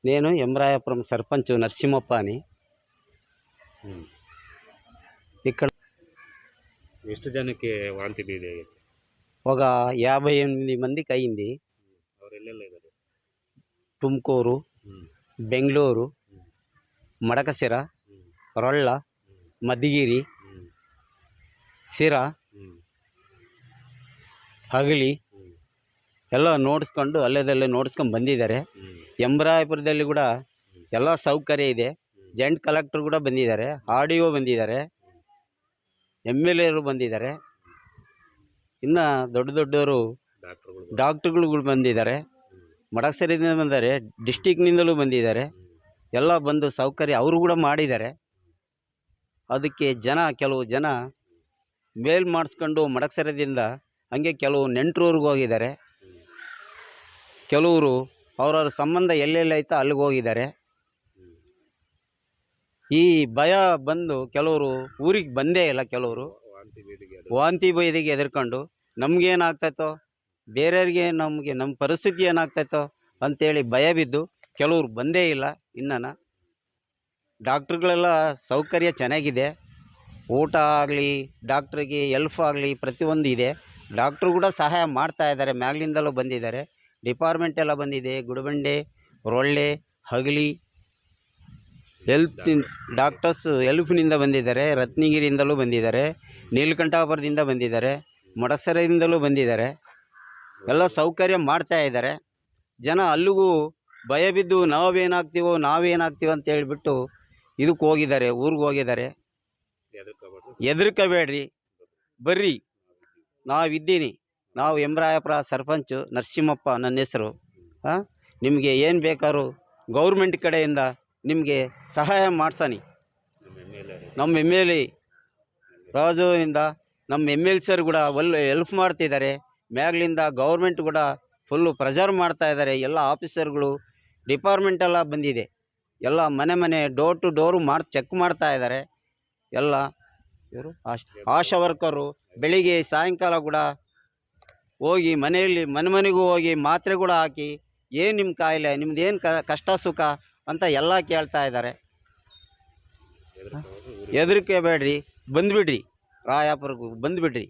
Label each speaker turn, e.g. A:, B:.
A: నేను ఎమ్రాయపురం సర్పంచ్ నరసింహప్ప అని. ఇక్కడ
B: ಎಷ್ಟು ಜನಕ್ಕೆ ವಾಂತಿ ಭೇದಿ ಆಗೈತೆ?
A: ఒక 58 మందికి అయింది.
B: ಅವರೆಲ್ಲೆಲ್ಲ ಇದ್ದಾರೆ?
A: ತುಮಕೂರು, ಬೆಂಗಳೂರು, ಮಡಕಸಿರ, ರೊಳ್ಳ, ಮಧುಗಿರಿ, ಸಿರಾ, ಹಗಲಿ ಎಲ್ಲ ನೋಡಿಸ್ಕೊಂಡು ಅಲ್ಲೇದಲ್ಲೇ ನೋಡಿಸ್ಕೊಂಡು ಬಂದಿದ್ದಾರೆ. ಎಮ್ರಾಯಪುರದಲ್ಲಿ ಕೂಡ ಎಲ್ಲ ಸೌಕರ್ಯ ಇದೆ. ಜಾಯಿಂಟ್ ಕಲೆಕ್ಟರ್ ಕೂಡ ಬಂದಿದ್ದಾರೆ, RDO ಬಂದಿದ್ದಾರೆ, MLA ಬಂದಿದ್ದಾರೆ, ಇನ್ನು ದೊಡ್ಡ ದೊಡ್ಡವರು ಡಾಕ್ಟ್ರುಗಳು ಬಂದಿದ್ದಾರೆ, ಮಡಕಸಿರದಿಂದ ಬಂದಿದ್ದಾರೆ, ಡಿಸ್ಟಿಕ್ನಿಂದಲೂ ಬಂದಿದ್ದಾರೆ. ಎಲ್ಲ ಬಂದು ಸೌಕರ್ಯ ಅವರು ಕೂಡ ಮಾಡಿದ್ದಾರೆ. ಅದಕ್ಕೆ ಕೆಲವು ಜನ ಮೇಲ್ ಮಾಡಿಸ್ಕೊಂಡು ಮಡಕಸಿರದಿಂದ ಹಂಗೆ ಕೆಲವು ನೆಂಟರೂರಿಗೆ ಹೋಗಿದ್ದಾರೆ. ಕೆಲವರು ಅವ್ರವ್ರ ಸಂಬಂಧ ಎಲ್ಲೆಲ್ಲೈತೋ ಅಲ್ಲಿಗೆ ಹೋಗಿದ್ದಾರೆ. ಈ ಭಯ ಬಂದು ಕೆಲವರು ಊರಿಗೆ ಬಂದೇ ಇಲ್ಲ. ಕೆಲವರು ವಾಂತಿ ಭೇದಿಗೆ ಹೆದರ್ಕೊಂಡು ನಮಗೇನಾಗ್ತೈತೋ, ಬೇರೆಯವ್ರಿಗೆ ನಮ್ಮ ಪರಿಸ್ಥಿತಿ ಏನಾಗ್ತೈತೋ ಅಂಥೇಳಿ ಭಯ ಬಿದ್ದು ಕೆಲವರು ಬಂದೇ ಇಲ್ಲ. ಇನ್ನೂ ಡಾಕ್ಟ್ರುಗಳೆಲ್ಲ ಸೌಕರ್ಯ ಚೆನ್ನಾಗಿದೆ. ಊಟ ಆಗಲಿ, ಡಾಕ್ಟ್ರಿಗೆ ಎಲ್ಫ್ ಆಗಲಿ ಪ್ರತಿಯೊಂದು ಇದೆ. ಡಾಕ್ಟ್ರು ಕೂಡ ಸಹಾಯ ಮಾಡ್ತಾಯಿದ್ದಾರೆ, ಮ್ಯಾಗ್ಲಿಂದಲೂ ಬಂದಿದ್ದಾರೆ. ಡಿಪಾರ್ಟ್ಮೆಂಟ್ ಎಲ್ಲ ಬಂದಿದೆ. ಗುಡಬಂಡೆ, ರೊಳ್ಳೆ, ಹಗಲಿ ಡಾಕ್ಟರ್ಸ್ ಎಲ್ಫ್ನಿಂದ ಬಂದಿದ್ದಾರೆ, ರತ್ನಗಿರಿಯಿಂದಲೂ ಬಂದಿದ್ದಾರೆ, ನೀಲಕಂಠಾಪುರದಿಂದ ಬಂದಿದ್ದಾರೆ, ಮಡಕಸಿರದಿಂದಲೂ ಬಂದಿದ್ದಾರೆ. ಎಲ್ಲ ಸೌಕರ್ಯ ಮಾಡ್ತಾಯಿದ್ದಾರೆ. ಜನ ಅಲ್ಲಿಗೂ ಭಯ ಬಿದ್ದು ನಾವೇನಾಗ್ತೀವೋ ಅಂತ ಹೇಳಿಬಿಟ್ಟು ಇದಕ್ಕೆ ಹೋಗಿದ್ದಾರೆ, ಊರಿಗೆ ಹೋಗಿದ್ದಾರೆ. ಹೆದರ್ಕೋಬೇಡ್ರಿ, ಬರ್ರಿ, ನಾವಿದ್ದೀನಿ. ನಾವು ಎಮ್ರಾಯಪುರ ಸರ್ಪಂಚು ನರಸಿಂಹಪ್ಪ ನನ್ನ ಹೆಸರು. ನಿಮಗೆ ಏನು ಬೇಕಾದ್ರೂ ಗೌರ್ಮೆಂಟ್ ಕಡೆಯಿಂದ ನಿಮಗೆ ಸಹಾಯ ಮಾಡ್ಸನಿ. ನಮ್ಮ MLA ರಾಜುವಿಂದ ನಮ್ಮ MLC ಕೂಡ ಹೆಲ್ಪ್ ಮಾಡ್ತಿದ್ದಾರೆ. ಮ್ಯಾಗ್ಲಿಂದ ಗೌರ್ಮೆಂಟ್ ಕೂಡ ಫುಲ್ಲು ಪ್ರೆಜರ್ ಮಾಡ್ತಾಯಿದ್ದಾರೆ. ಎಲ್ಲ ಆಫೀಸರ್ಗಳು, ಡಿಪಾರ್ಟ್ಮೆಂಟೆಲ್ಲ ಬಂದಿದೆ. ಎಲ್ಲ ಮನೆ ಡೋರ್ ಟು ಡೋರು ಚೆಕ್ ಮಾಡ್ತಾಯಿದ್ದಾರೆ. ಎಲ್ಲ ಇವರು ಆಶಾ ವರ್ಕರು ಬೆಳಿಗ್ಗೆ ಸಾಯಂಕಾಲ ಕೂಡ ಹೋಗಿ ಮನೆಗೂ ಹೋಗಿ ಮಾತ್ರೆ ಕೂಡ ಹಾಕಿ, ಏನು ನಿಮ್ಮ ಕಾಯಿಲೆ, ನಿಮ್ದೇನು ಕಷ್ಟ ಸುಖ ಅಂತ ಎಲ್ಲ ಕೇಳ್ತಾ ಇದ್ದಾರೆ. ಹೆದರಿಕೆ ಬೇಡ್ರಿ, ಬಂದುಬಿಡ್ರಿ, ರಾಯಾಪುರಕ್ಕೆ ಬಂದುಬಿಡ್ರಿ.